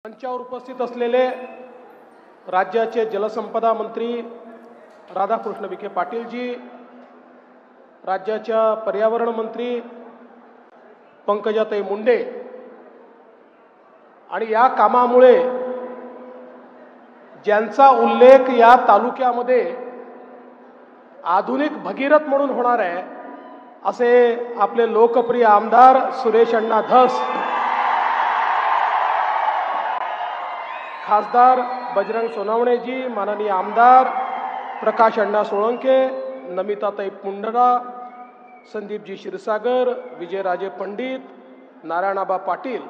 मंचावर उपस्थित असलेले राज्याचे जलसंपदा मंत्री राधाकृष्ण विखे पाटीलजी, राज्याच्या पर्यावरण मंत्री पंकजाताई मुंडे आणि या कामामुळे ज्यांचा उल्लेख या तालुक्यामध्ये आधुनिक भगीरथ म्हणून होणार आहे असे आपले लोकप्रिय आमदार सुरेश अण्णा धस, खासदार बजरंग सोनवणेजी, माननीय आमदार प्रकाश अण्णा सोळंके, नमिताताई पुंडरा, संदीपजी क्षीरसागर, विजयराजे पंडित, नारायणाबा पाटील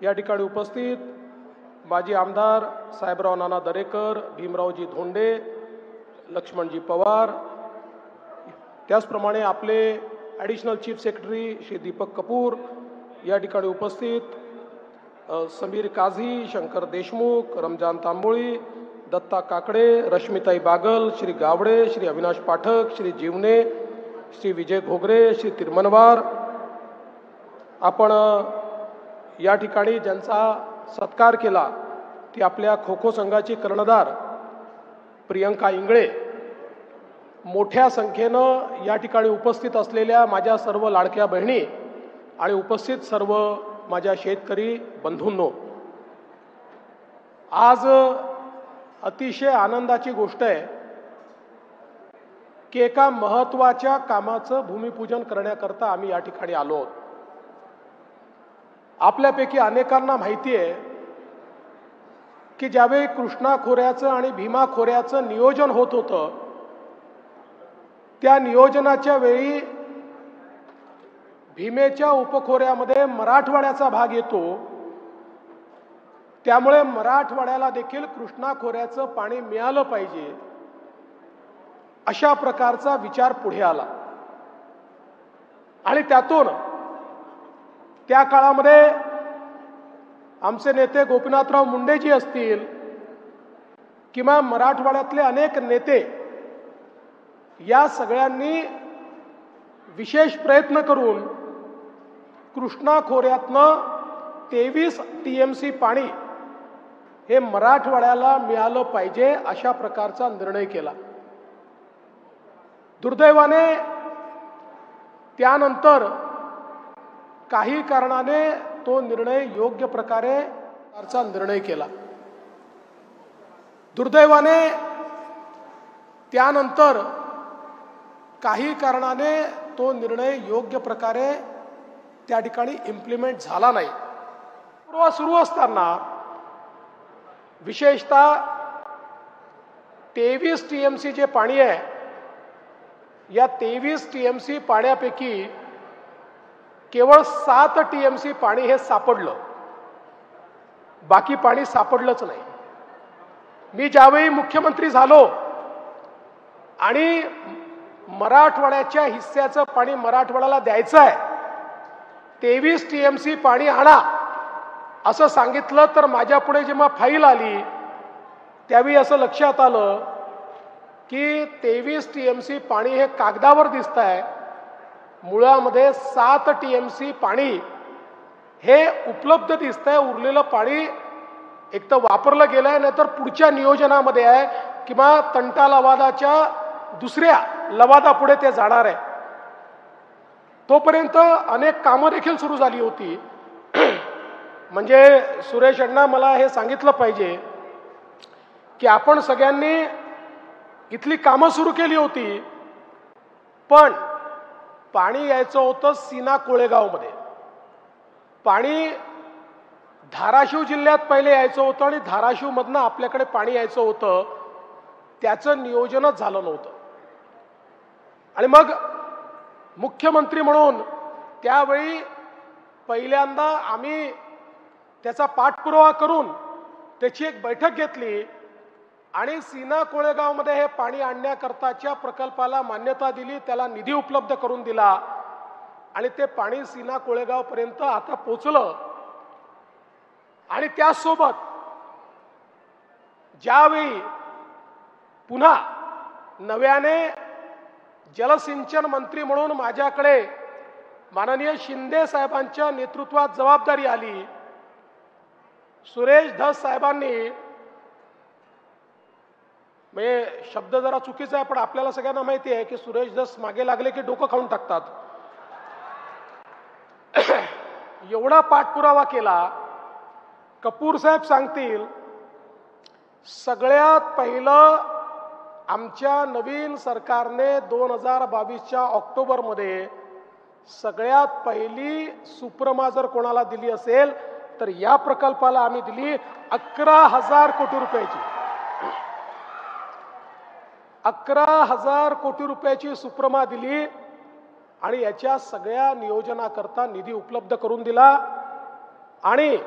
या ठिकाणी उपस्थित, माजी आमदार साहेबराव नाना दरेकर, भीमरावजी धोंडे, लक्ष्मणजी पवार, त्याचप्रमाणे आपले additional chief secretary Shri Deepak Kapoor या ठिकाणी उपस्थित, समीर काझी, शंकर देशमुख, रमजान तांबोळी, दत्ता काकडे, रश्मिताई बागल, श्री गावडे, श्री अविनाश पाठक, श्री जीवने, श्री विजय घोगरे, श्री तिरमनवार, आपण या ठिकाणी ज्यांचा सत्कार केला ती आपल्या खो खो संघाची कर्णधार प्रियंका इंगळे, मोठ्या संख्येनं या ठिकाणी उपस्थित असलेल्या माझ्या सर्व लाडक्या बहिणी आणि उपस्थित सर्व माझ्या शेतकरी बंधूंनो, आज अतिशय आनंदाची गोष्ट आहे की एका महत्त्वाच्या कामाचं भूमिपूजन करण्याकरता आम्ही या ठिकाणी आलो आहोत. आपल्यापैकी अनेकांना माहिती आहे की ज्यावेळी कृष्णा खोऱ्याचं आणि भीमा खोऱ्याचं नियोजन होत होतं त्या नियोजनाच्या वेळी भीमेच्या उपखोऱ्यामध्ये मराठवाड्याचा भाग येतो, त्यामुळे मराठवाड्याला देखील कृष्णा खोऱ्याचं पाणी मिळालं पाहिजे अशा प्रकारचा विचार पुढे आला. आणि त्यातून त्या काळामध्ये आमचे नेते गोपीनाथराव मुंडेजी असतील किंवा मराठवाड्यातले अनेक नेते या सगळ्यांनी विशेष प्रयत्न करून कृष्णा खोऱ्यातनं 23 TMC पाणी हे मराठवाड्याला मिळालं पाहिजे अशा प्रकारचा निर्णय केला. दुर्दैवाने त्यानंतर काही कारणाने तो निर्णय योग्य प्रकारे निर्णय केला. दुर्दैवाने त्यानंतर काही कारणाने तो निर्णय योग्य प्रकारे त्या ठिकाणी इम्प्लिमेंट झाला नाही. सुरू असताना विशेषतः 23 TMC जे पाणी आहे या 23 TMC पाण्यापैकी केवळ 7 TMC पाणी हे सापडलं, बाकी पाणी सापडलंच नाही. मी ज्यावेळी मुख्यमंत्री झालो आणि मराठवाड्याच्या हिस्स्याचं पाणी मराठवाड्याला द्यायचं आहे, 23 TMC पाणी आणा असं सांगितलं तर माझ्या पुढे जेव्हा फाईल आली त्यावेळी असं लक्षात आलं की 23 TMC पाणी हे कागदावर दिसत आहे, मुळामध्ये 7 TMC पाणी हे उपलब्ध दिसतंय. उरलेलं पाणी एक तर वापरलं गेलंय, नाहीतर पुढच्या नियोजनामध्ये आहे किंवा तंटा लवादाच्या दुसऱ्या लवादा पुढे ते जाणार आहे. तोपर्यंत अनेक कामं देखील सुरू झाली होती. म्हणजे सुरेश अण्णा मला हे सांगितलं पाहिजे की आपण सगळ्यांनी इथली कामं सुरू केली होती, पण पाणी यायचं होतं सीना कोळेगावमध्ये. पाणी धाराशिव जिल्ह्यात पहिले यायचं होतं आणि धाराशिवमधनं आपल्याकडे पाणी यायचं होतं, त्याचं नियोजनच झालं नव्हतं. आणि मग मुख्यमंत्री म्हणून त्यावेळी पहिल्यांदा आम्ही त्याचा पाठपुरावा करून त्याची एक बैठक घेतली आणि सीना कोळेगावमध्ये हे पाणी आणण्याकरताच्या प्रकल्पाला मान्यता दिली, त्याला निधी उपलब्ध करून दिला आणि ते पाणी सीना कोळेगावपर्यंत आता पोचलं. आणि त्यासोबत ज्यावेळी पुन्हा नव्याने जलसिंचन मंत्री म्हणून माझ्याकडे माननीय शिंदे साहेबांच्या नेतृत्वात जबाबदारी आली सुरेश धस साहेबांनी, म्हणजे शब्द जरा चुकीचा आहे पण आपल्याला सगळ्यांना माहिती आहे की सुरेश धस मागे लागले की डोकं खाऊन टाकतात. एवढा पाठपुरावा केला. कपूर साहेब सांगतील, सगळ्यात पहिलं आमच्या नवीन सरकारने 2022च्या ऑक्टोबरमध्ये सगळ्यात पहिली सुप्रमा जर कोणाला दिली असेल तर या प्रकल्पाला आम्ही दिली 11,000 कोटी रुपयाची. 11,000 कोटी रुपयाची सुप्रमा दिली आणि याच्या सगळ्या नियोजनाकरता निधी उपलब्ध करून दिला. आणि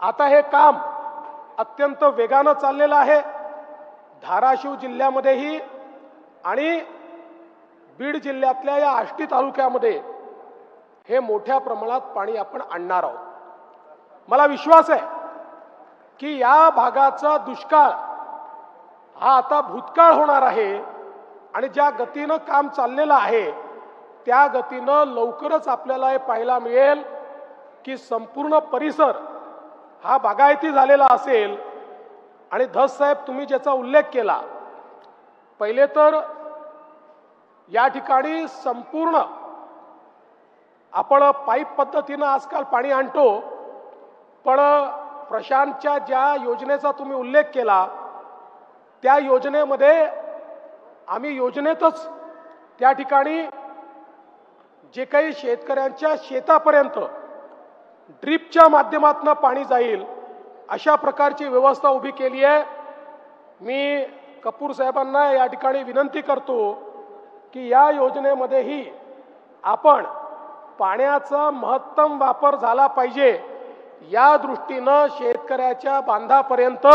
आता हे काम अत्यंत वेगानं चाललेलं आहे. धाराशिव जिल्ह्यामध्येही आणि बीड जिल्ह्यातल्या या आष्टी तालुक्यामध्ये हे मोठ्या प्रमाणात पाणी आपण आणणार आहोत. मला विश्वास आहे की या भागाचा दुष्काळ हा आता भूतकाळ होणार आहे आणि ज्या गतीनं काम चाललेलं आहे त्या गतीनं लवकरच आपल्याला हे पाहायला मिळेल की संपूर्ण परिसर हा बागायती झालेला असेल. आणि धस साहेब, तुम्ही ज्याचा उल्लेख केला, पहिले तर या ठिकाणी संपूर्ण आपण पाईप पद्धतीनं आजकाल पाणी आणतो, पण प्रशांतच्या ज्या योजनेचा तुम्ही उल्लेख केला त्या योजनेमध्ये आम्ही योजनेतच त्या ठिकाणी जे काही शेतकऱ्यांच्या शेतापर्यंत ड्रिपच्या माध्यमातून पाणी जाईल अशा प्रकारची व्यवस्था उभी केली आहे. मी कपूर साहेबांना या ठिकाणी विनंती करतो की या योजनेमध्येही आपण पाण्याचा महत्तम वापर झाला पाहिजे या दृष्टीनं शेतकऱ्याच्या बांधापर्यंत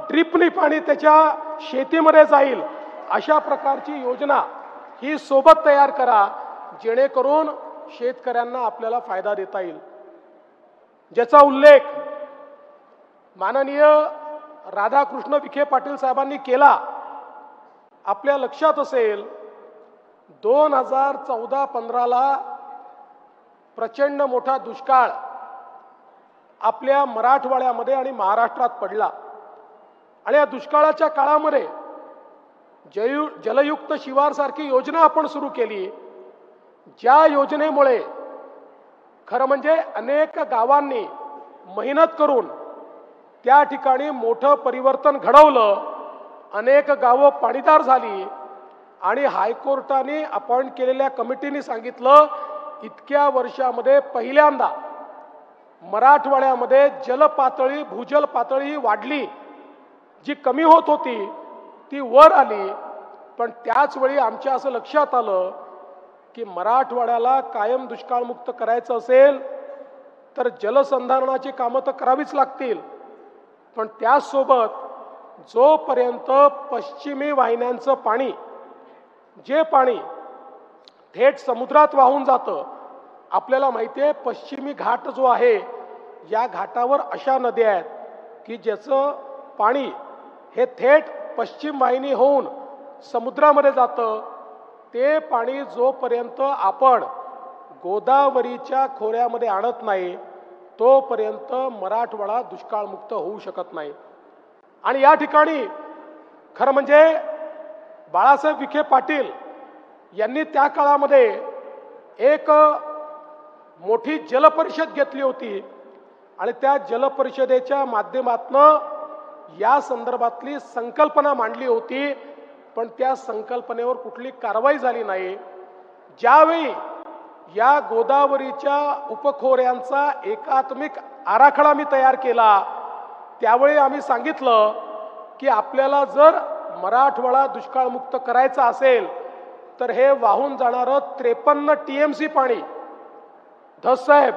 ड्रिपनी पाणी त्याच्या शेतीमध्ये जाईल अशा प्रकारची योजना ही सोबत तयार करा, जेणेकरून शेतकऱ्यांना आपल्याला फायदा देता येईल. ज्याचा उल्लेख माननीय राधाकृष्ण विखे पाटील साहेबांनी केला. आपल्या लक्षात असेल 2014-15ला प्रचंड मोठा दुष्काळ आपल्या मराठवाड्यामध्ये आणि महाराष्ट्रात पडला आणि या दुष्काळाच्या काळामध्ये जलयुक्त शिवार सारखी योजना आपण सुरू केली. ज्या योजनेमुळे खरं म्हणजे अनेक गावांनी मेहनत करून त्या ठिकाणी मोठं परिवर्तन घडवलं. अनेक गावं पाणीदार झाली आणि हायकोर्टाने अपॉइंट केलेल्या कमिटीने सांगितलं इतक्या वर्षामध्ये पहिल्यांदा मराठवाड्यामध्ये जलपातळी, भूजल पातळी वाढली. जी कमी होत होती ती वर आली. पण त्याच वेळी आमच्या असं लक्षात आलं की मराठवाड्याला कायम दुष्काळमुक्त करायचं असेल तर जलसंधारणाची कामं तर करावीच लागतील, पण त्यासोबत जोपर्यंत पश्चिमी वाहिन्यांचं पाणी, जे पाणी थेट समुद्रात वाहून जातं, आपल्याला माहिती आहे पश्चिमी घाट जो आहे या घाटावर अशा नद्या आहेत की ज्याचं पाणी हे थेट पश्चिम वाहिनी होऊन समुद्रामध्ये जातं. ते पाणी जोपर्यंत आपण गोदावरीच्या खोऱ्यामध्ये आणत नाही तोपर्यंत मराठवाडा दुष्काळमुक्त होऊ शकत नाही. आणि या ठिकाणी खरं म्हणजे बाळासाहेब विखे पाटील यांनी त्या काळामध्ये एक मोठी जलपरिषद घेतली होती आणि त्या जलपरिषदेच्या माध्यमातून या संदर्भातली संकल्पना मांडली होती, पण त्या संकल्पनेवर कुठली कारवाई झाली नाही. ज्यावेळी या गोदावरीच्या उपखोऱ्यांचा एकात्मिक आराखडा मी तयार केला त्यावेळी आम्ही सांगितलं की आपल्याला जर मराठवाडा दुष्काळमुक्त करायचा असेल तर हे वाहून जाणारं 53 TMC पाणी, धस साहेब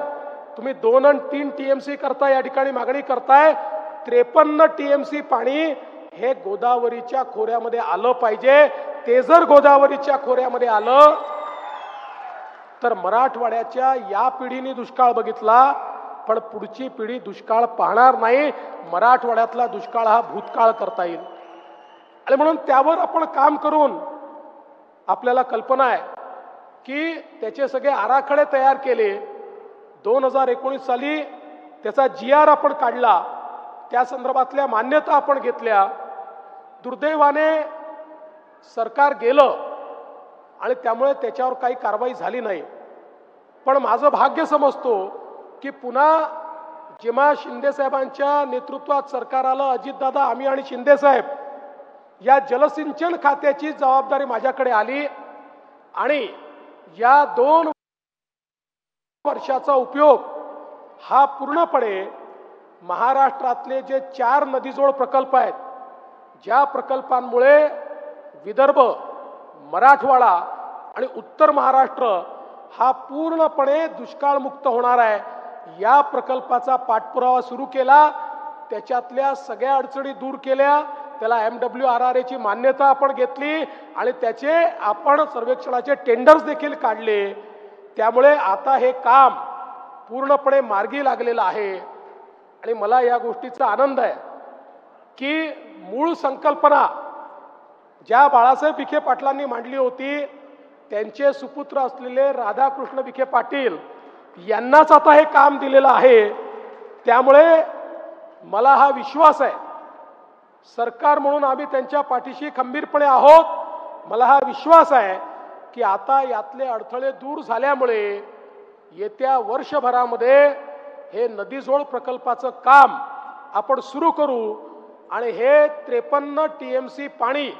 तुम्ही 2 आणि 3 TMC करता या ठिकाणी मागणी करताय, 53 TMC पाणी हे गोदावरीच्या खोऱ्यामध्ये आलं पाहिजे. ते जर गोदावरीच्या खोऱ्यामध्ये आलं तर मराठवाड्याच्या या पिढीने दुष्काळ बघितला पण पुढची पिढी दुष्काळ पाहणार नाही. मराठवाड्यातला दुष्काळ हा भूतकाळ करता येईल आणि म्हणून त्यावर आपण काम करून आपल्याला कल्पना आहे की त्याचे सगळे आराखडे तयार केले. 2019 साली त्याचा GR आपण काढला, त्या संदर्भातल्या मान्यता आपण घेतल्या. दुर्दैवाने सरकार गेलं आणि त्यामुळे त्याच्यावर काही कारवाई झाली नाही. पण माझं भाग्य समजतो की पुन्हा जेव्हा शिंदे साहेबांच्या नेतृत्वात सरकार आलं, अजितदादा, आम्ही आणि शिंदे साहेब, या जलसिंचन खात्याची जबाबदारी माझ्याकडे आली आणि या 2 वर्षाचा उपयोग हा पूर्णपणे महाराष्ट्रातले जे 4 नदीजोड प्रकल्प आहेत, ज्या प्रकल्पांमुळे विदर्भ, मराठवाडा आणि उत्तर महाराष्ट्र हा पूर्णपणे दुष्काळमुक्त होणार आहे, या प्रकल्पाचा पाठपुरावा सुरू केला. त्याच्यातल्या सगळ्या अडचणी दूर केल्या. त्याला MWRRA ची मान्यता आपण घेतली आणि त्याचे आपण सर्वेक्षणाचे टेंडर्स देखील काढले. त्यामुळे आता हे काम पूर्णपणे मार्गी लागलेलं आहे. आणि मला या गोष्टीचा आनंद आहे की मूळ संकल्पना ज्या बाळासाहेब विखे पाटलांनी मांडली होती, त्यांचे सुपुत्र असलेले राधाकृष्ण विखे पाटील यांनाच आता हे काम दिलेलं आहे. त्यामुळे मला हा विश्वास आहे, सरकार म्हणून आम्ही त्यांच्या पाठीशी खंबीरपणे आहोत. मला हा विश्वास आहे की आता यातले अडथळे दूर झाल्यामुळे येत्या वर्षभरामध्ये हे नदीजोड प्रकल्पाचं काम आपण सुरू करू आणि हे 53 TMC पाणी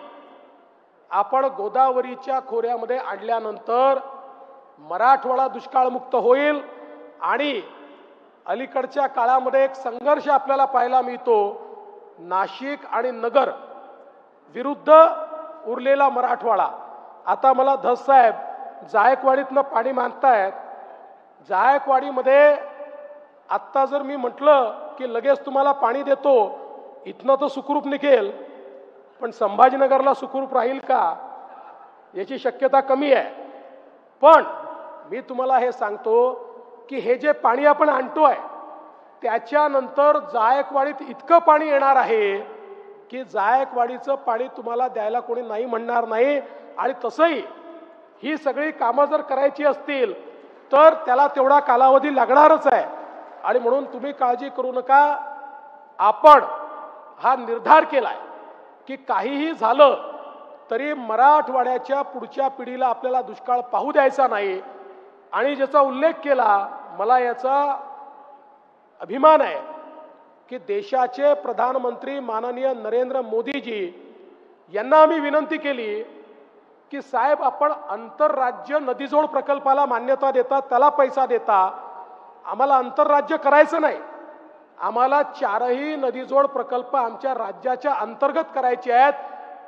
आपण गोदावरीच्या खोऱ्यामध्ये आणल्यानंतर मराठवाडा दुष्काळमुक्त होईल. आणि अलीकडच्या काळामध्ये एक संघर्ष आपल्याला पाहायला मिळतो, नाशिक आणि नगर विरुद्ध उरलेला मराठवाडा. आता मला धस साहेब जायकवाडीतनं पाणी मागतायत. जायकवाडीमध्ये आत्ता जर मी म्हटलं की लगेच तुम्हाला पाणी देतो, इथनं तर सुखरूप निघेल, पण संभाजीनगरला सुखरूप राहील का याची शक्यता कमी आहे. पण मी तुम्हाला हे सांगतो की हे जे पाणी आपण आणतोय त्याच्यानंतर जायकवाडीत इतकं पाणी येणार आहे की जायकवाडीचं पाणी तुम्हाला द्यायला कोणी नाही म्हणणार नाही. आणि तसंही ही सगळी कामं जर करायची असतील तर त्याला तेवढा कालावधी लागणारच आहे. आणि म्हणून तुम्ही काळजी करू नका. आपण हा निर्धार केलाय की काहीही झालं तरी मराठवाड्याच्या पुढच्या पिढीला आपल्याला दुष्काळ पाहू द्यायचा नाही. आणि ज्याचा उल्लेख केला, मला याचा अभिमान आहे की देशाचे प्रधानमंत्री माननीय नरेंद्र मोदीजी यांना आम्ही विनंती केली की साहेब, आपण आंतरराज्य नदीजोड प्रकल्पाला मान्यता देता, त्याला पैसा देता, आम्हाला आंतरराज्य करायचं नाही. आम्हाला 4ही नदीजोड प्रकल्प आमच्या राज्याच्या अंतर्गत करायचे आहेत,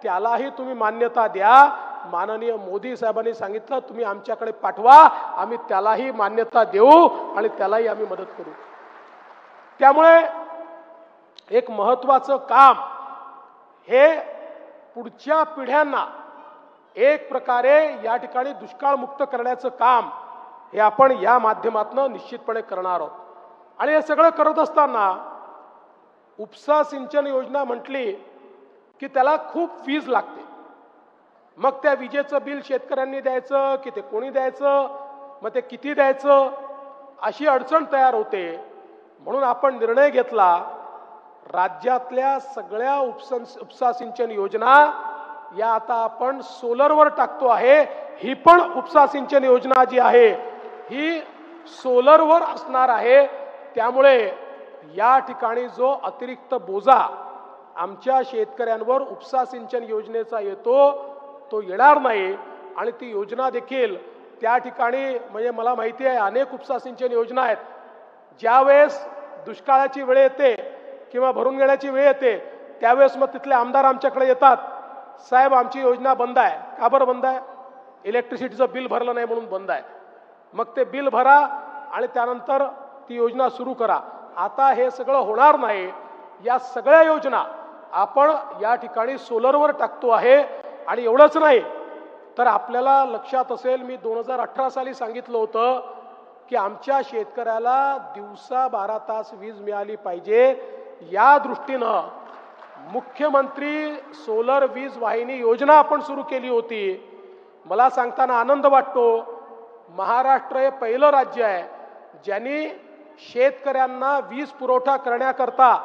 त्यालाही तुम्ही मान्यता द्या. माननीय मोदी साहेबांनी सांगितलं तुम्ही आमच्याकडे पाठवा, आम्ही त्यालाही मान्यता देऊ आणि त्यालाही आम्ही मदत करू. त्यामुळे एक महत्त्वाचं काम हे पुढच्या पिढ्यांना एक प्रकारे या ठिकाणी दुष्काळमुक्त करण्याचं काम हे आपण या माध्यमातून निश्चितपणे करणार आहोत. आणि हे सगळं करत असताना उपसा सिंचन योजना म्हटली की त्याला खूप वीज लागते. मग त्या विजेचं बिल शेतकऱ्यांनी द्यायचं की ते कोणी द्यायचं, मग ते किती द्यायचं, अशी अडचण तयार होते. म्हणून आपण निर्णय घेतला, राज्यातल्या सगळ्या उपसा सिंचन योजना या आता आपण सोलरवर टाकतो आहे. ही पण उपसा सिंचन योजना जी आहे ही सोलरवर असणार आहे. त्यामुळे या ठिकाणी जो अतिरिक्त बोजा आमच्या शेतकऱ्यांवर उपसा सिंचन योजनेचा येतो तो येणार नाही. आणि ती योजना देखील त्या ठिकाणी, म्हणजे मला माहिती आहे अनेक उपसा सिंचन योजना आहेत, ज्यावेळेस दुष्काळाची वेळ येते किंवा भरून घेण्याची वेळ येते त्यावेळेस मग तिथले आमदार आमच्याकडे येतात, साहेब आमची योजना बंद आहे. का बरं बंद आहे? इलेक्ट्रिसिटीचं बिल भरलं नाही म्हणून बंद आहे. मग ते बिल भरा आणि त्यानंतर ती योजना सुरू करा. आता हे सगळं होणार नाही. या सगळ्या योजना आपण या ठिकाणी सोलरवर टाकतो आहे. आणि एवढंच नाही तर आपल्याला लक्षात असेल, मी 2018 साली सांगितलं होतं की आमच्या शेतकऱ्याला दिवसा 12 तास वीज मिळाली पाहिजे. या दृष्टीनं मुख्यमंत्री सोलर वीज वाहिनी योजना आपण सुरू केली होती. मला सांगताना आनंद वाटतो, महाराष्ट्र हे पहिलं राज्य आहे ज्यांनी शेतकऱ्यांना वीज पुरवठा करण्याकरता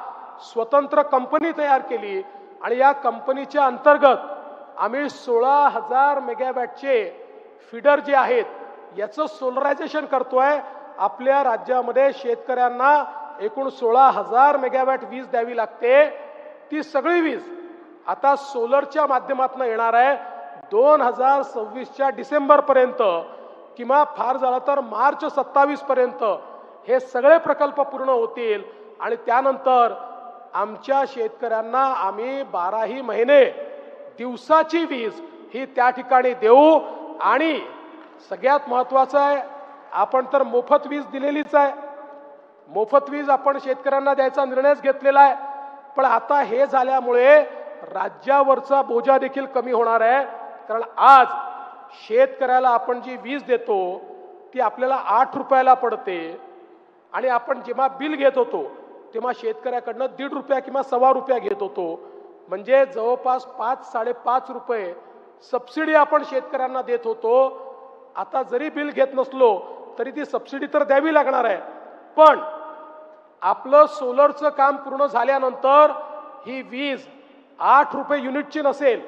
स्वतंत्र कंपनी तयार केली आणि या कंपनीच्या अंतर्गत आम्ही 16,000 मेगावॅटचे फीडर जे आहेत याचं सोलरायझेशन करतोय। आपल्या राज्यामध्ये शेतकऱ्यांना एकूण 16,000 मेगावॅट वीज द्यावी लागते। ती सगळी वीज आता सोलरच्या माध्यमातून येणार आहे। 2026च्या डिसेंबर पर्यंत किंवा फार झालं तर मार्च 27 पर्यंत हे सगळे प्रकल्प पूर्ण होतील आणि त्यानंतर आमच्या शेतकऱ्यांना आम्ही 12ही महिने दिवसाची वीज ही त्या ठिकाणी देऊ। आणि सगळ्यात महत्त्वाचं आहे, आपण तर मोफत वीज दिलेलीच आहे, मोफत वीज आपण शेतकऱ्यांना द्यायचा निर्णयच घेतलेला आहे। पण आता हे झाल्यामुळे राज्यावरचा बोजा देखील कमी होणार आहे, कारण आज शेतकऱ्याला आपण जी वीज देतो ती आपल्याला 8 रुपयाला पडते आणि आपण जेव्हा बिल घेत होतो तेव्हा शेतकऱ्याकडनं 1.5 रुपया किंवा 1.25 रुपया घेत होतो, म्हणजे जवळपास 5-5.5 रुपये सबसिडी आपण शेतकऱ्यांना देत होतो। आता जरी बिल घेत नसलो तरी ती सबसिडी तर द्यावी लागणार आहे, पण आपलं सोलरचं काम पूर्ण झाल्यानंतर ही वीज 8 रुपये युनिटची नसेल,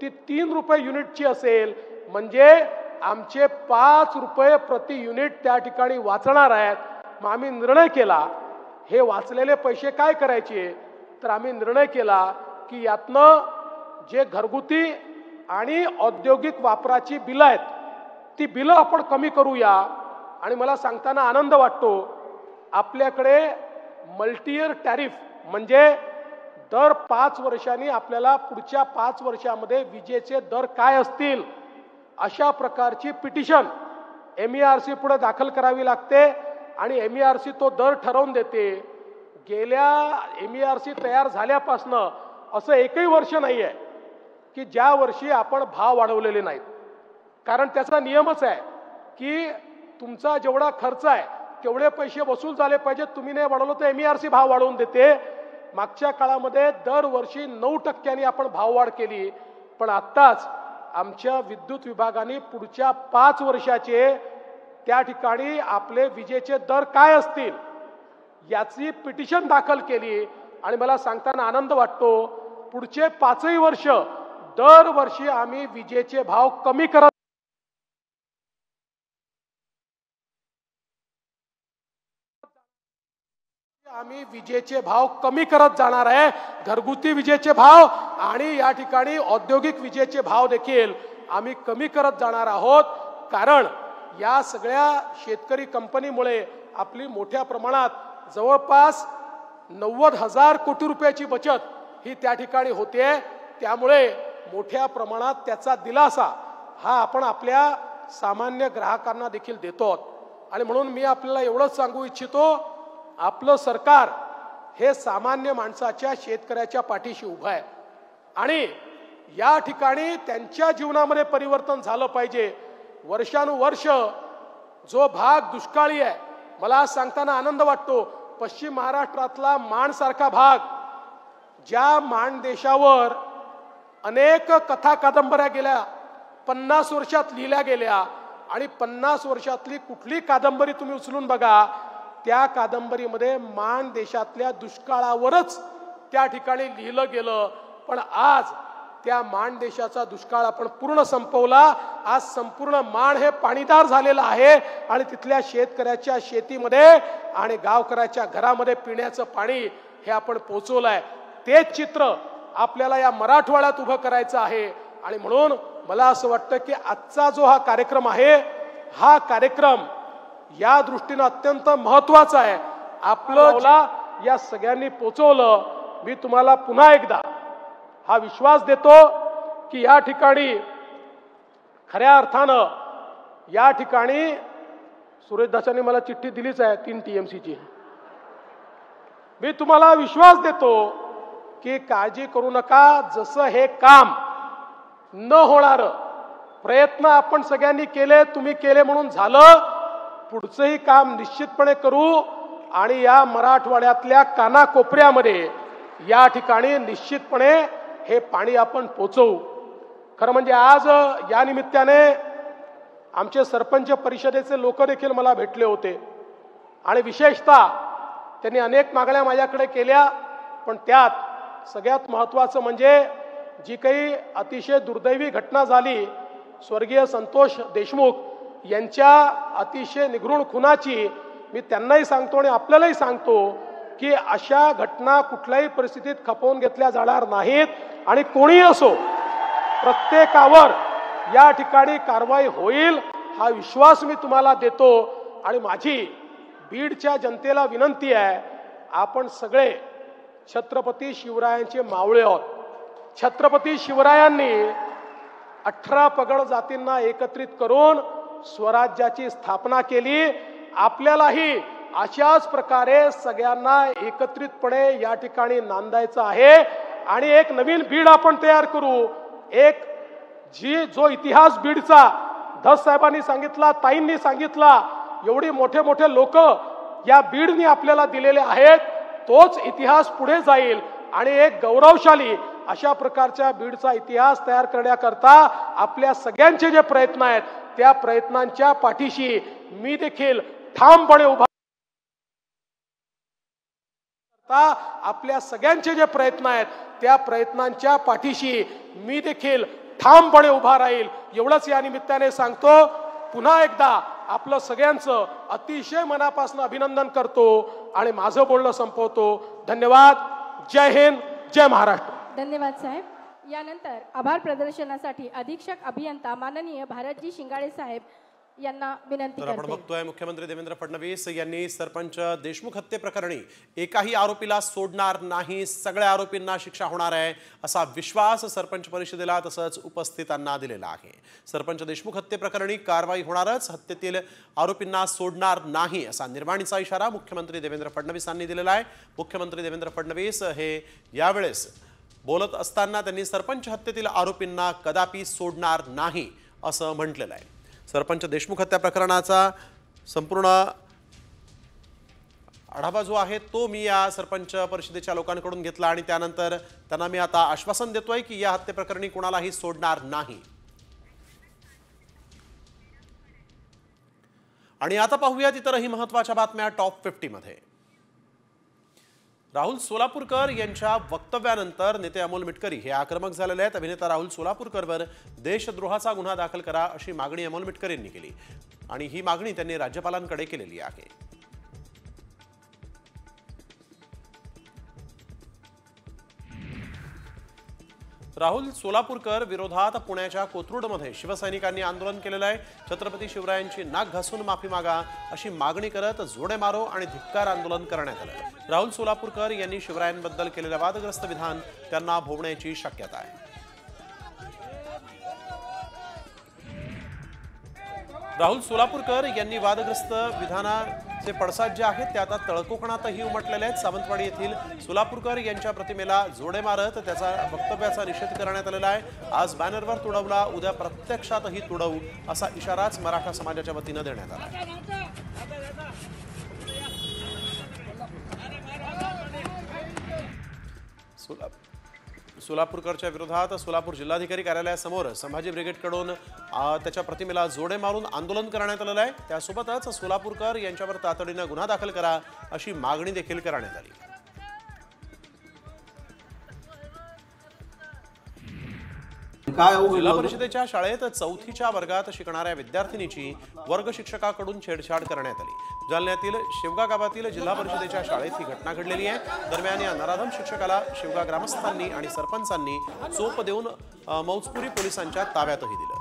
ती 3 रुपये युनिटची असेल, म्हणजे आमचे 5 रुपये प्रति युनिट त्या ठिकाणी वाचणार आहेत। मग आम्ही निर्णय केला हे वाचलेले पैसे काय करायचे, तर आम्ही निर्णय केला की यातनं जे घरगुती आणि औद्योगिक वापराची बिलं आहेत ती बिलं आपण कमी करूया। आणि मला सांगताना आनंद वाटतो, आपल्याकडे मल्टी इयर टॅरिफ म्हणजे दर 5 वर्षांनी आपल्याला पुढच्या 5 वर्षांमध्ये विजेचे दर काय असतील अशा प्रकारची पिटिशन MERC पुढे दाखल करावी लागते आणि MERC तो दर ठरवून देते। गेल्या MERC तयार झाल्यापासनं असं एकही वर्ष नाही आहे की ज्या वर्षी आपण भाव वाढवलेले नाहीत, कारण त्याचा नियमच आहे की तुमचा जेवढा खर्च आहे तेवढे पैसे वसूल झाले पाहिजे, तुम्ही नाही वाढवलं तर MERC भाव वाढवून देते। मागच्या काळामध्ये दरवर्षी 9% आपण भाववाढ केली, पण आत्ताच आमच्या विद्युत विभागाने पुढच्या 5 वर्षाचे त्या ठिकाणी आपले विजेचे दर काय असतील याची पिटिशन दाखल केली आणि मला सांगताना आनंद वाटतो, पुढचे 5ही वर्ष दरवर्षी आम्ही विजेचे भाव कमी करत जाणार आहे। घरगुती विजेचे भाव आणि या ठिकाणी औद्योगिक विजेचे भाव देखील आम्ही कमी करत जाणार आहोत, कारण या सगळ्या शेतकरी कंपनीमुळे आपली मोठ्या प्रमाणात जवळपास 90,000 कोटी रुपयाची बचत ही त्या ठिकाणी होते। त्यामुळे मोठ्या प्रमाणात त्याचा दिलासा हा आपण आपल्या सामान्य ग्राहकांना देखील देतो। आणि म्हणून मी आपल्याला एवढंच सांगू इच्छितो, आपलं सरकार हे सामान्य माणसाच्या शेतकऱ्याच्या पाठीशी उभं आहे आणि या ठिकाणी त्यांच्या जीवनामध्ये परिवर्तन झालं पाहिजे। वर्षानुवर्ष जो भाग दुष्काळी आहे, मला आज सांगताना आनंद वाटतो, पश्चिम महाराष्ट्रातला माण सारखा भाग, ज्या माण देशावर अनेक कथा कादंबऱ्या गेल्या 50 वर्षात लिहिल्या गेल्या आणि 50 वर्षातली कुठली कादंबरी तुम्ही उचलून बघा, त्या कादंबरीमध्ये माण देशातल्या दुष्काळावरच त्या ठिकाणी लिहिलं गेलं। पण आज त्या माण देशाचा दुष्काळ आपण पूर्ण संपवला। आज संपूर्ण माण हे पाणीदार झालेलं आहे आणि तिथल्या शेतकऱ्याच्या शेतीमध्ये आणि गावकऱ्याच्या घरामध्ये पिण्याचं पाणी हे आपण पोहोचवलंय। तेच चित्र आपल्याला या मराठवाड्यात उभं करायचं आहे आणि म्हणून मला असं वाटतं की आजचा जो हा कार्यक्रम आहे, हा कार्यक्रम या दृष्टीने अत्यंत महत्त्वाचा आहे। आपलं या सगळ्यांनी पोचवलं। मी तुम्हाला पुन्हा एकदा हा विश्वास देतो की या ठिकाणी खऱ्या अर्थानं या ठिकाणी सुरेशदासांनी मला चिठ्ठी दिलीच आहे 3 TMCची। मी तुम्हाला विश्वास देतो की काळजी करू नका, जसं हे काम न होणार प्रयत्न आपण सगळ्यांनी केले, तुम्ही केले म्हणून झालं, पुढचंही काम निश्चितपणे करू आणि या मराठवाड्यातल्या कानाकोपऱ्यामध्ये या ठिकाणी निश्चितपणे हे पाणी आपण पोचवू। खरं म्हणजे आज या निमित्ताने आमचे सरपंच परिषदेचे लोक देखील मला भेटले होते आणि विशेषतः त्यांनी अनेक मागण्या माझ्याकडे केल्या, पण त्यात सगळ्यात महत्त्वाचं म्हणजे जी काही अतिशय दुर्दैवी घटना झाली स्वर्गीय संतोष देशमुख यांच्या अतिशय निघृण खुनाची, मी त्यांनाही सांगतो आणि आपल्यालाही सांगतो की अशा घटना कुठल्याही परिस्थितीत खपवून घेतल्या जाणार नाहीत आणि कोणीही असो प्रत्येकावर या ठिकाणी कारवाई होईल हा विश्वास मी तुम्हाला देतो। आणि माझी बीडच्या जनतेला विनंती आहे, आपण सगळे छत्रपती शिवरायांचे मावळे आहोत। छत्रपती शिवरायांनी 18 पगड जातींना एकत्रित करून स्वराज्याची स्थापना केली। आपल्यालाही अशाच प्रकारे सगळ्यांना एकत्रितपणे या ठिकाणी नांदायचं आहे आणि एक नवीन बीड आपण तयार करू। एक जो इतिहास बीडचा धस साहेबांनी सांगितला, ताईंनी सांगितला, एवढी मोठे मोठे लोक या बीडनी आपल्याला दिलेले आहेत, तोच इतिहास पुढे जाईल आणि एक गौरवशाली अशा प्रकारच्या बीडचा इतिहास तयार करण्याकरता आपल्या सगळ्यांचे जे प्रयत्न आहेत त्या प्रयत्नांच्या पाठीशी मी देखील ठामपणे उभा आपल्या सगळ्यांचे जे प्रयत्न आहेत त्या प्रयत्नांच्या पाठीशी मी देखील ठामपणे उभा राहील एवढंच या निमित्ताने सांगतो। पुन्हा एकदा आपलं सगळ्यांचं अतिशय मनापासून अभिनंदन करतो आणि माझं बोलणं संपवतो। धन्यवाद। जय हिंद, जय महाराष्ट्र। धन्यवाद साहेब। यानंतर आभार प्रदर्शनासाठी अधीक्षक अभियंता माननीय भारतजी शिंगाडे साहेब यांना विनंती करते। आपण बघतोय मुख्यमंत्री देवेंद्र फडणवीस यांनी सरपंच देशमुख हत्ये प्रकरणी एकाही आरोपीला सोडणार नाही, सगळ्या आरोपींना शिक्षा होणार आहे असा विश्वास सरपंच परिषदेला तसंच उपस्थितांना दिलेला आहे। सरपंच देशमुख हत्ये प्रकरणी कारवाई होणारच, हत्येतील आरोपींना सोडणार नाही असा निर्वाणीचा इशारा मुख्यमंत्री देवेंद्र फडणवीसांनी दिलेला आहे। मुख्यमंत्री देवेंद्र फडणवीस हे यावेळेस बोलत असताना त्यांनी सरपंच हत्येतील आरोपींना कदापि सोडणार नाही असं म्हटलेलं आहे। सरपंच देशमुख हत्या प्रकरणाचा संपूर्ण आढावा जो आहे तो मी या सरपंच परिषदेच्या लोकांकडून घेतला आणि त्यानंतर त्यांना मी आता आश्वासन देतोय की या हत्ये प्रकरणी कोणालाही सोडणार नाही। आणि आता पाहूयात इतरही महत्त्वाच्या बातम्या टॉप 50 मध्ये। राहुल सोलापूरकर यांच्या वक्तव्यानंतर नेते अमोल मिटकरी हे आक्रमक झालेले आहेत। अभिनेता राहुल सोलापूरकरवर देशद्रोहाचा गुन्हा दाखल करा अशी मागणी अमोल मिटकरींनी केली आणि ही मागणी त्यांनी राज्यपालांकडे केलेली आहे। राहुल सोलापूरकर विरोधात पुण्याच्या कोथरूडमध्ये शिवसैनिकांनी आंदोलन केलेलं आहे। छत्रपती शिवरायांची नाक घासून माफी मागा अशी मागणी करत जोडे मारो आणि धिक्कार आंदोलन करण्यात आलं। राहुल सोलापूरकर यांनी शिवरायांबद्दल केलेलं वादग्रस्त विधान त्यांना भोवण्याची शक्यता आहे। राहुल सोलापूरकर यांनी वादग्रस्त विधानाचे पडसाद जे आहेत ते आता तळकोकणातही उमटलेले आहेत। सावंतवाडी येथील सोलापूरकर यांच्या प्रतिमेला जोडे मारत त्याचा वक्तव्याचा निषेध करण्यात आलेला आहे। आज बॅनरवर तुडवला, उद्या प्रत्यक्षातही तुडवू असा इशाराच मराठा समाजाच्या वतीनं देण्यात आला आहे। सोलापूरकरच्या विरोधात सोलापूर जिल्हाधिकारी कार्यालयासमोर संभाजी ब्रिगेडकडून त्याच्या प्रतिमेला जोडे मारून आंदोलन करण्यात आलेलं आहे। त्यासोबतच सोलापूरकर यांच्यावर तातडीने गुन्हा दाखल करा अशी मागणी देखील करण्यात आली। जिल्हा परिषदेच्या शाळेत 4थीच्या वर्गात शिकणाऱ्या विद्यार्थिनीची वर्ग शिक्षकाकडून छेडछाड करण्यात आली। जालन्यातील शेवगा गावातील जिल्हा परिषदेच्या शाळेत ही घटना घडलेली आहे। दरम्यान या नराधम शिक्षकाला शेवगा ग्रामस्थांनी आणि सरपंचांनी चोप देऊन मौजपुरी पोलिसांच्या ताब्यातही दिलं।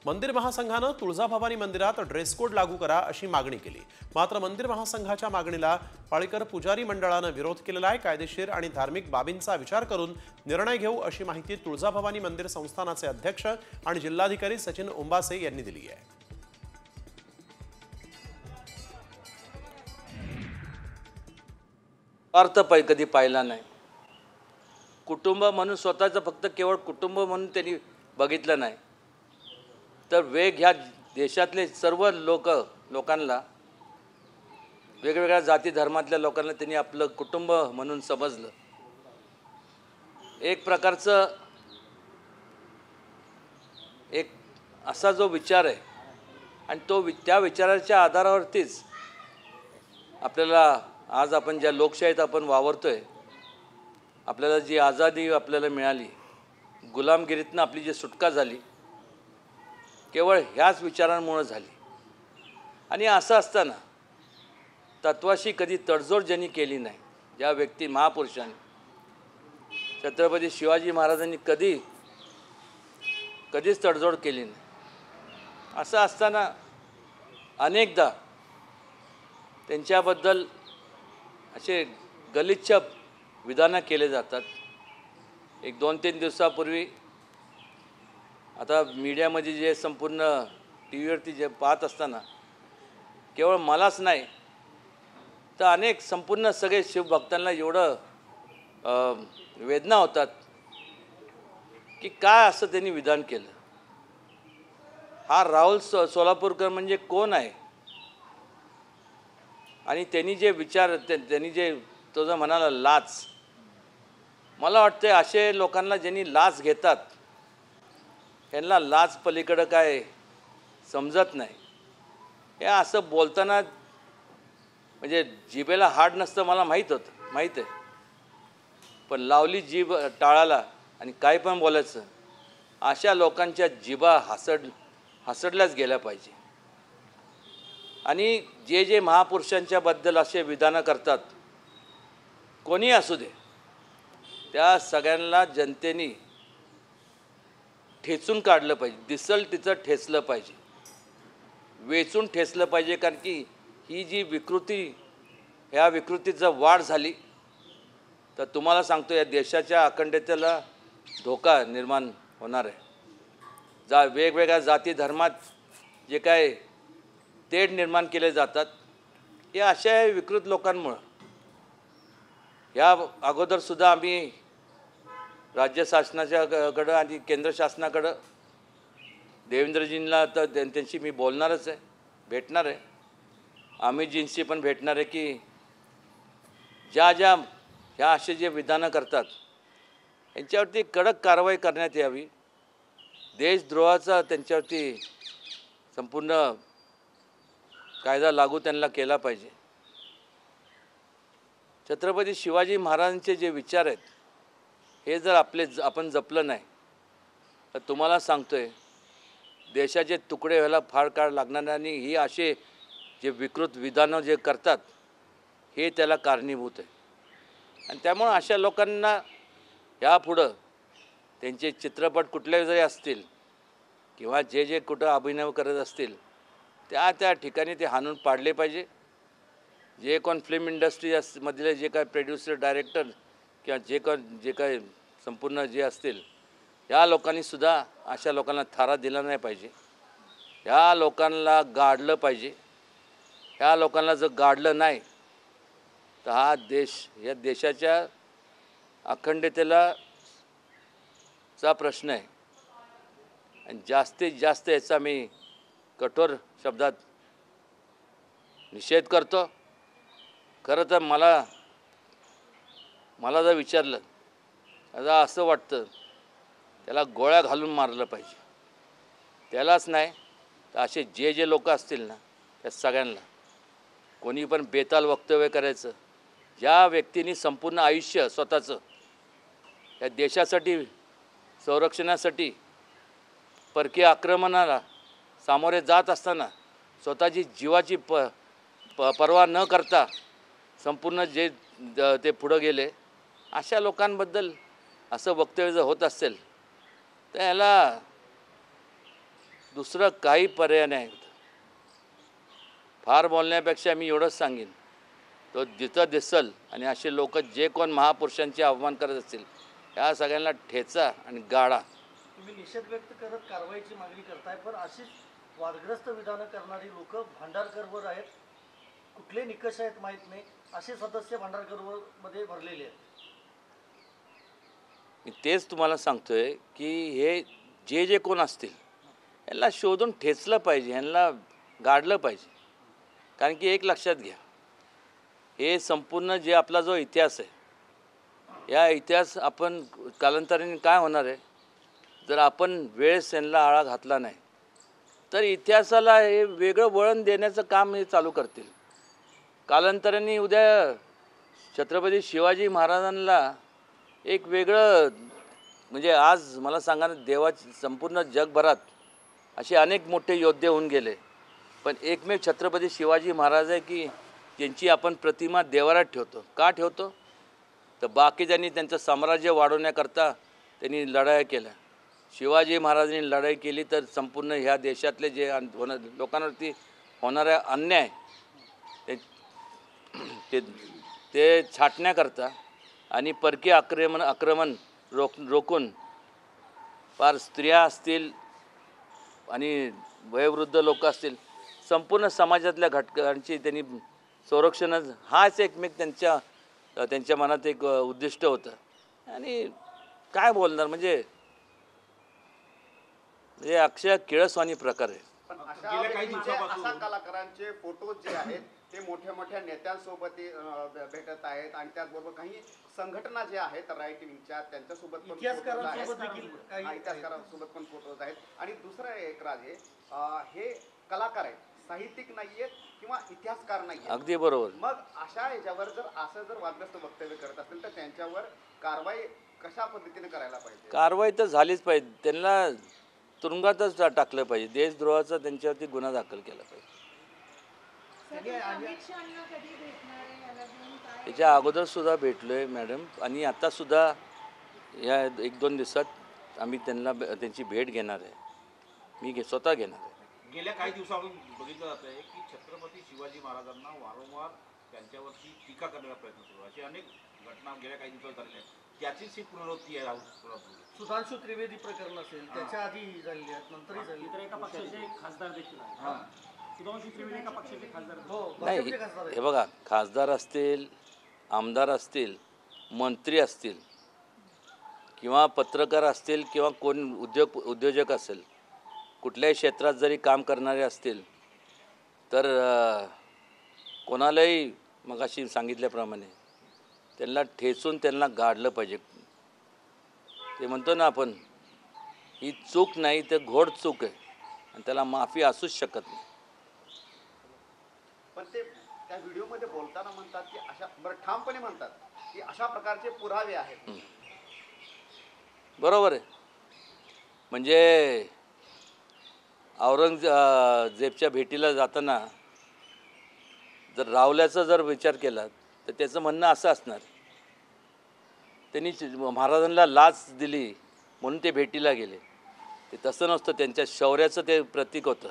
मंदिर महासंघानं तुळजाभवानी मंदिरात ड्रेस कोड लागू करा अशी मागणी केली, मात्र मंदिर महासंघाच्या मागणीला पाळीकर पुजारी मंडळानं विरोध केलेला आहे। कायदेशीर आणि धार्मिक बाबींचा विचार करून निर्णय घेऊ अशी माहिती तुळजाभवानी मंदिर संस्थानाचे अध्यक्ष आणि जिल्हाधिकारी सचिन ओंबासे यांनी दिली आहे। अर्थ कधी पाहिला नाही। कुटुंब म्हणून स्वतःचं फक्त केवळ कुटुंब म्हणून त्यांनी बघितलं नाही, तर ह्या देशातले सर्व लोकांना वेगवेगळ्या जाती धर्मातल्या लोकांना त्यांनी आपलं कुटुंब म्हणून समजलं एक प्रकारचं एक असा जो विचार आहे आणि त्या विचाराच्या आधारावरतीच आपल्याला आज आपण ज्या लोकशाहीत आपण वावरतोय, आपल्याला जी आझादी आपल्याला मिळाली, गुलामगिरीतनं आपली जी सुटका झाली, केवळ ह्याच विचारांमुळे झाली. आणि असं असताना तत्वाशी कधी तडजोड ज्यांनी केली नाही, ज्या व्यक्ती महापुरुषांनी, छत्रपती शिवाजी महाराजांनी कधीच तडजोड केली नाही. असं असताना अनेकदा त्यांच्याबद्दल असे गलिच्छ विधानं केले जातात. एक 2-3 दिवसापूर्वी आता मीडियामध्ये जे संपूर्ण टी व्हीवरती जे पाहत असताना केवळ मलाच नाही तर अनेक संपूर्ण सगळे शिवभक्तांना एवढं वेदना होतात की काय असं त्यांनी विधान केलं. हा राहुल सोलापूरकर म्हणजे कोण आहे आणि त्यांनी जे विचार त्यांनी जे तो जो म्हणाला लाच, मला वाटतं असे लोकांना ज्यांनी लाच घेतात यांना लाच पलीकडं काय समजत नाही. हे असं बोलताना म्हणजे जिभेला हाड नसतं मला माहीत आहे, पण लावली जीभ टाळाला आणि काय पण बोलायचं, अशा लोकांच्या जिभा हसडल्याच गेल्या पाहिजे. आणि जे महापुरुषांच्या बद्दल असे विधानं करतात, कोणी असू दे, त्या सगळ्यांना जनतेने ठेचून काढलं पाहिजे. दिसल तिचं ठेचलं पाहिजे, वेचून ठेचलं पाहिजे. कारण की ही जी विकृती, ह्या विकृतीचं वाढ झाली तर तुम्हाला सांगतो या देशाच्या अखंडतेला धोका निर्माण होणार आहे. वेगवेगळ्या जाती धर्मात जे काय तेढ निर्माण केले जातात हे अशा विकृत लोकांमुळं. या अगोदरसुद्धा आम्ही राज्य शासनाच्याकडं आणि केंद्र शासनाकडं देवेंद्रजींना तर त्यांची मी बोलणारच आहे, भेटणार आहे, अमितजींशी पण भेटणार आहे की ह्या असे जे विधानं करतात यांच्यावरती कडक कारवाई करण्यात यावी. देशद्रोहाचा त्यांच्यावरती संपूर्ण कायदा लागू त्यांना केला पाहिजे. छत्रपती शिवाजी महाराजांचे जे विचार आहेत हे जर आपण जपलं नाही तर तुम्हाला सांगतोय देशाचे तुकडे व्हायला फार काळ लागणार नाही. आणि ही असे जे विकृत विधानं जे करतात हे त्याला कारणीभूत आहे. आणि त्यामुळं अशा लोकांना यापुढं त्यांचे चित्रपट कुठले जरी असतील किंवा जे कुठं अभिनय करत असतील त्या ठिकाणी ते हाणून पाडले पाहिजे. जे कोण फिल्म इंडस्ट्रीमधले जे काय प्रोड्युसर, डायरेक्टर किंवा जे काय संपूर्ण जे असतील या लोकांनीसुद्धा अशा लोकांना थारा दिला नाही पाहिजे. ह्या लोकांना गाडलं पाहिजे. ह्या लोकांना जर गाडलं नाही तर हा देश, या देशाच्या अखंडतेला चा प्रश्न आहे. आणि जास्तीत जास्त याचा मी कठोर शब्दात निषेध करतो. खरं तर मला जर विचारलं तर असं वाटतं त्याला गोळ्या घालून मारलं पाहिजे. त्यालाच नाही तर असे जे लोक असतील ना त्या सगळ्यांना, कोणी पण बेताल वक्तव्य करायचं, ज्या व्यक्तींनी संपूर्ण आयुष्य स्वतःचं या देशासाठी संरक्षणासाठी परकीय आक्रमणाला सामोरे जात असताना स्वतःची जीवाची पर्वा न करता संपूर्ण जे ते पुढं गेले, अशा लोकांबद्दल असं वक्तव्य जर होत असेल तर याला दुसरं काही पर्याय नाही. फार बोलण्यापेक्षा मी एवढंच सांगेन, तो जिथं दिसल आणि असे लोक जे कोण महापुरुषांचे अवमान करत असतील या सगळ्यांना ठेचा आणि गाडा. तुम्ही निषेध व्यक्त करत कारवाईची मागणी करताय, पण अशीच वादग्रस्त विधानं करणारी लोक भांडारकरवर आहेत. कुठले निकष आहेत माहीत नाही, असे सदस्य भांडारकरवर भरलेले आहेत. मी तेच तुम्हाला सांगतोय की हे जे कोण असतील यांना शोधून ठेचलं पाहिजे, यांना गाडलं पाहिजे. कारण की एक लक्षात घ्या, हे संपूर्ण जे आपला जो इतिहास आहे या इतिहास आपण कालांतराने काय होणार आहे, जर आपण वेळेस त्यांना आळा घातला नाही तर इतिहासाला हे वेगळं वळण देण्याचं काम हे चालू करतील. कालांतराने उद्या छत्रपती शिवाजी महाराजांना एक वेगळं, म्हणजे आज मला सांगा ना, देवाची संपूर्ण जगभरात असे अनेक मोठे योद्धे होऊन गेले, पण एकमेव छत्रपती शिवाजी महाराज आहे की ज्यांची आपण प्रतिमा देवारात ठेवतो. का ठेवतो तर बाकीच्यांनी त्यांचं साम्राज्य वाढवण्याकरता त्यांनी लढाया केल्या. शिवाजी महाराजांनी लढाई केली तर संपूर्ण ह्या देशातले जे लोकांवरती होणारा अन्याय ते छाटण्याकरता आणि परकीय आक्रमण रोखून फार स्त्रिया असतील आणि वयोवृद्ध लोक असतील, संपूर्ण समाजातल्या घटकांची त्यांनी संरक्षणच हाच एकमेक त्यांच्या मनात एक उद्दिष्ट होतं. आणि काय बोलणार, म्हणजे अक्षय किळसवाणी प्रकार आहे. पण अशा कलाकारांचे फोटो जे आहेत ते मोठ्या मोठ्या नेत्यांसोबत भेटत आहेत आणि त्याचबरोबर काही संघटना जे आहेत राईट विंगच्या त्यांच्यासोबत पण इतिहासकारांसोबत पण फोटोज आहेत. आणि दुसरं एक राजे हे कलाकार आहेत, साहित्यिक नाहीयेत किंवा इतिहासकार नाहीये. अगदी बरोबर. मग अशा ह्याच्यावर जर असं जर वादग्रस्त वक्तव्य करत असेल तर त्यांच्यावर कारवाई कशा पद्धतीने करायला पाहिजे? कारवाई तर झालीच पाहिजे, त्यांना तुरुंगातच टाकलं पाहिजे, देशद्रोहाचा त्यांच्यावरती गुन्हा दाखल केला पाहिजे. त्याच्या अगोदर सुद्धा भेटलोय मॅडम, आणि आता सुद्धा या 1-2 दिवसात आम्ही त्यांची भेट घेणार आहे. मी स्वतः घेणार आहे. गेल्या काही दिवसापासून बघितलं जात आहे की छत्रपती शिवाजी महाराजांना वारंवार त्यांच्यावरती टीका करण्याचा प्रयत्न सुरू आहे. अशी अनेक घटना गेल्या काही दिवसात झालेल्या आहेत. त्याचीच ही पुनरावृत्ती आहे. राहुल सुधांशू त्रिवेदी प्रकरण असेल, त्याच्या आधी झालेली आहेत, नंतरही झाली. तर एका पक्षाचे खासदार देखील आहेत. सुधांशू त्रिवेदी एका पक्षाचे खासदार हो, नाही, भाजपचे खासदार आहेत. हे बघा, खासदार असतील, आमदार असतील, मंत्री असतील किंवा पत्रकार असतील किंवा कोण उद्योजक असेल, कुठल्याही क्षेत्रात जरी काम करणारे असतील तर कोणालाही मगाशी सांगितल्याप्रमाणे त्यांना ठेचून त्यांना गाडलं पाहिजे. ते म्हणतो ना आपण, ही चूक नाही तर घोड चूक आहे आणि त्याला माफी असूच शकत नाही. पण ते त्या व्हिडिओमध्ये बोलताना म्हणतात की अशा बरं ठामपणे म्हणतात की अशा प्रकारचे पुरावे आहेत. बरोबर आहे. म्हणजे औरंगजेबच्या भेटीला जाताना जर रावल्याचा जर विचार केला तर त्याचं म्हणणं असं असणार, त्यांनी महाराजांना लाच दिली म्हणून ते भेटीला गेले. ते तसं नसतं, त्यांच्या शौर्याचं ते प्रतीक होतं.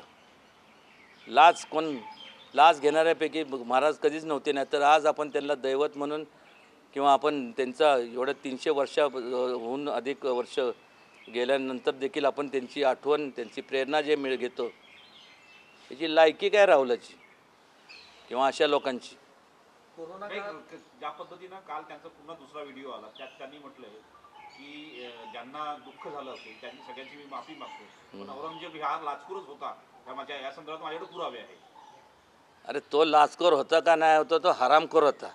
लाच घेणाऱ्यापैकी महाराज कधीच नव्हते. नाही तर आज आपण त्यांना दैवत म्हणून किंवा आपण त्यांचा एवढं 300 वर्षाहून अधिक वर्ष गेल्यानंतर देखील आपण त्यांची आठवण, त्यांची प्रेरणा जे घेतो, त्याची लायकी काय राहुलाची किंवा अशा लोकांची. कोरोना ज्या पद्धतीनं काल त्यांचा पुन्हा दुसरा व्हिडिओ आला, त्यात त्यांनी म्हटलंय की ज्यांना दुःख झालं असेल त्यांनी सगळ्यांची मी माफी मागतो, पण औरंगजेब हा लाचखोरच होता, या संदर्भात माझ्याकडे पुरावे आहे. अरे तो लाचखोर होता का नाही होता, तो हरामखोर होता.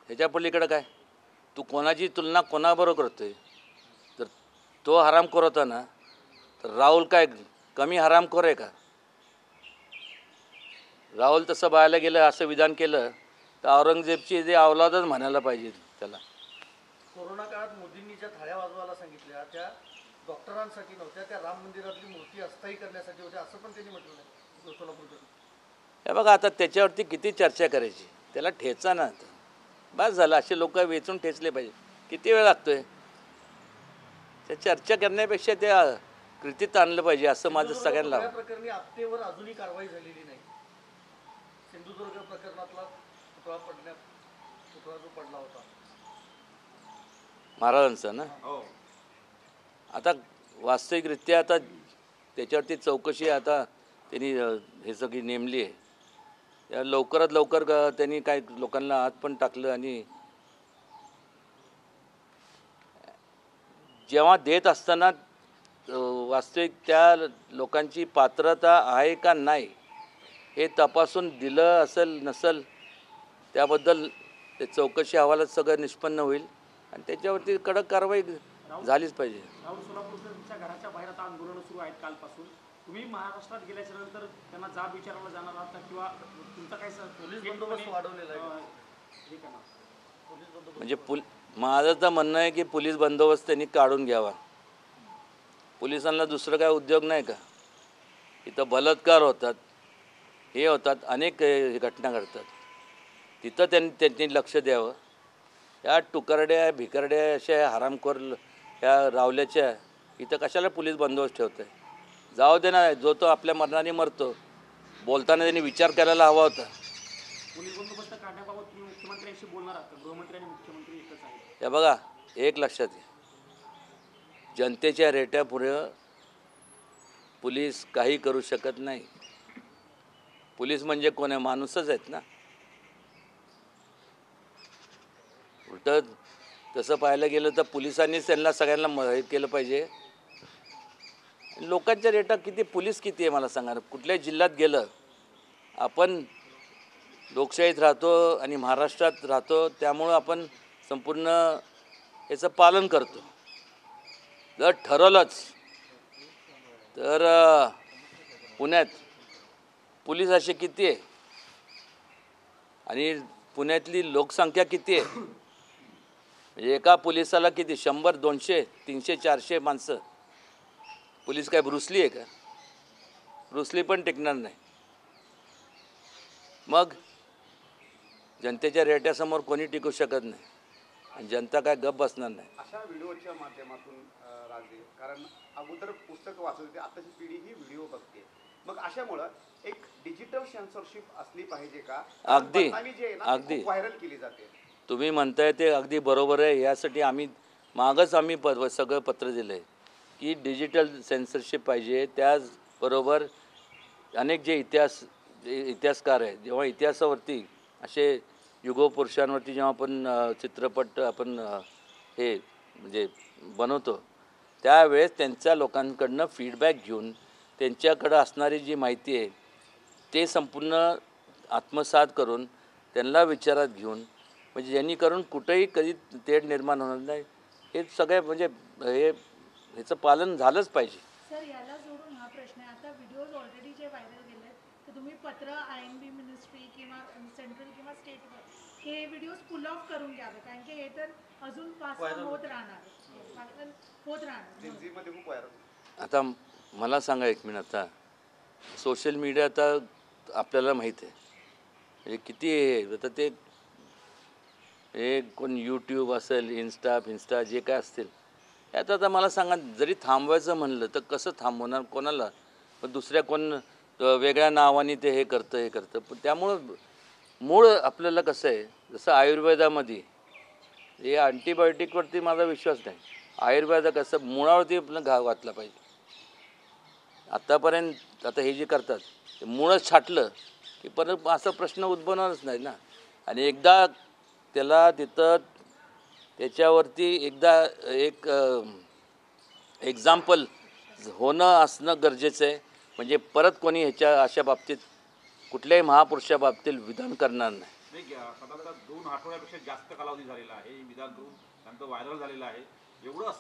ह्याच्या पलीकडे काय? तू कोणाची तुलना कोणाबरोबर करतोय? तर तो हरामखोर होता ना, तर राहुल काय कमी हरामखोर आहे का? राहुल तसं बायला गेलं, असं विधान केलं तर औरंगजेबची जे अवलादच म्हणायला पाहिजे त्याला. कोरोना काळात मोदींनी ज्या थाळ्या वाजवायला सांगितल्या त्या डॉक्टरांसाठी नव्हत्या, त्या राम मंदिरातली मूर्ती अस्थायी करण्यासाठी होत्या, असं पण त्यांनी म्हटलं नाही सोलापूरकडे. हे बघा, आता त्याच्यावरती किती चर्चा करायची, त्याला ठेचा ना. बस झालं, असे लोक वेचून ठेचले पाहिजे. किती वेळ लागतोय? त्या चर्चा करण्यापेक्षा त्या कृतीत आणलं पाहिजे, असं माझं सगळ्यांना. या प्रकरणी आपटेवर अजूनही कारवाई झालेली नाही. सिंधुदुर्ग प्रकरणातला पुतळा जो पडला होता महाराजांचा ना, आता वास्तविकरित्या आता त्याच्यावरती चौकशी आता त्यांनी हे सगळी नेमली आहे. या लवकरात लवकर त्यांनी काय लोकांना आत पण टाकलं, आणि जेव्हा देत असताना वास्तविक त्या लोकांची पात्रता आहे का नाही हे तपासून दिलं असेल नसेल त्याबद्दल ते चौकशी अहवालात सगळं निष्पन्न होईल आणि त्याच्यावरती कडक कारवाई झालीच पाहिजे. राहुल सोलापूरच्या घराच्या बाहेर आता आंदोलनं सुरू आहेत कालपासून. तुम्ही महाराष्ट्रात गेल्याच्या नंतर त्यांना जाब विचारायला जाणार आहात का किंवा तुमचा काय पोलीस बंदोबस्त वाढवलेला आहे हे करणार? पोलीस बंदोबस्त म्हणजे माझं तर म्हणणं आहे की पोलीस बंदोबस्त त्यांनी काढून घ्यावा. पोलिसांना दुसरं काय उद्योग नाही का? इथं बलात्कार होतात, हे होतात, अनेक घटना घडतात. तिथं त्यांनी लक्ष द्यावं. या टुकारड्या भिकारड्या अशा हरामखोर या रावल्याच्या इथं कशाला पोलीस बंदोबस्त ठेवत आहे? जाऊ दे ना, जो तो आपल्या मरणाने मरतो. बोलताना त्यांनी विचार करायला हवा होता. पोलीस बंदोबस्त काढण्याबाबत तुम्ही मुख्यमंत्र्यांशी बोलणार आहात का? गृहमंत्री आणि मुख्यमंत्री एकच आहेत. या बघा, एक लक्षात घ्या, जनतेच्या रेट्यापुढं पोलीस काही करू शकत नाही. पोलीस म्हणजे कोण आहे? माणूसच आहेत ना. उलट तसं पाहायला गेलं तर पोलिसांनीच त्यांना सगळ्यांना हे केलं पाहिजे. लोकांच्या रेटा किती, पोलीस किती आहे मला सांगा. कुठल्याही जिल्ह्यात गेलं, आपण लोकशाहीत राहतो आणि महाराष्ट्रात राहतो, त्यामुळं आपण संपूर्ण याचं पालन करतो. जर ठरवलंच तर पुण्यात पोलीस असे किती आहे आणि पुण्यातली लोकसंख्या किती आहे? म्हणजे एका पोलिसाला किती 100, 200, 300, 400 माणसं. पोलीस काय ब्रुसली आहे का? ब्रुसली पण टिकणार नाही. मग जनतेच्या रेट्यासमोर कोणी टिकू शकत नाही आणि जनता काय गप बसणार नाही. अशा व्हिडिओच्या माध्यमातून राजदीप, कारण अगोदर पुस्तकं वाचत होते, आताची पिढी ही व्हिडिओ बघते. मग अशामुळं एक डिजिटल सेन्सरशिप असली पाहिजे का? अगदी अगदी व्हायरल केली जाते. तुम्ही म्हणताय ते अगदी बरोबर आहे. यासाठी आम्ही सगळं पत्र दिलं आहे की डिजिटल सेन्सरशिप पाहिजे. त्याचबरोबर अनेक जे इतिहासकार आहेत, जेव्हा इतिहासावरती असे युगपुरुषांवरती जेव्हा आपण चित्रपट आपण हे म्हणजे बनवतो, त्यावेळेस त्यांच्या लोकांकडनं फीडबॅक घेऊन त्यांच्याकडं असणारी जी माहिती आहे ते संपूर्ण आत्मसात करून त्यांना विचारात घेऊन, म्हणजे जेणेकरून कुठेही कधी तेढ निर्माण होणार नाही. हे सगळे म्हणजे ह्याचं पालन झालंच पाहिजे. सर, याला जोडून हा प्रश्न आहे. आता व्हिडिओज ऑलरेडी जे व्हायरल गेले तर तुम्ही पत्र INB मिनिस्ट्री किंवा सेंट्रल किंवा स्टेटवर हे व्हिडिओज पुल ऑफ करून घ्यावे, कारण की हे तर अजून पास होत राहणार. जिंजीमध्ये खूप व्हायरल. आता मला सांगा एक मिनिट, आता सोशल मीडिया आता आपल्याला माहीत आहे म्हणजे किती आहे. आता ते कोण यूट्यूब असेल, इन्स्टा जे काय असतील, यात आता मला सांगा, जरी थांबवायचं म्हणलं तर कसं थांबवणार? कोणाला? पण दुसऱ्या कोण वेगळ्या नावाने ते हे करतं. पण त्यामुळं मूळ आपल्याला कसं आहे, जसं आयुर्वेदामध्ये हे अँटीबायोटिकवरती माझा विश्वास नाही. आयुर्वेद कसं मुळावरती आपलं घाव घातला पाहिजे. आत्तापर्यंत आता हे जे करतात ते मुळच छाटलं की परत असा प्रश्न उद्भवणारच नाही ना. आणि एकदा त्याला तिथं त्याच्यावरती एकदा एक एक्झाम्पल होणं असणं गरजेचं आहे. म्हणजे परत कोणी ह्याच्या अशा बाबतीत कुठल्याही महापुरुषा बाबतीत विधान करणार नाही. साधारणतः 2 आठवड्यापेक्षा जास्त कालावधी झालेला आहे हे विधान करून त्यांचं व्हायरल झालेलं आहे. एवढं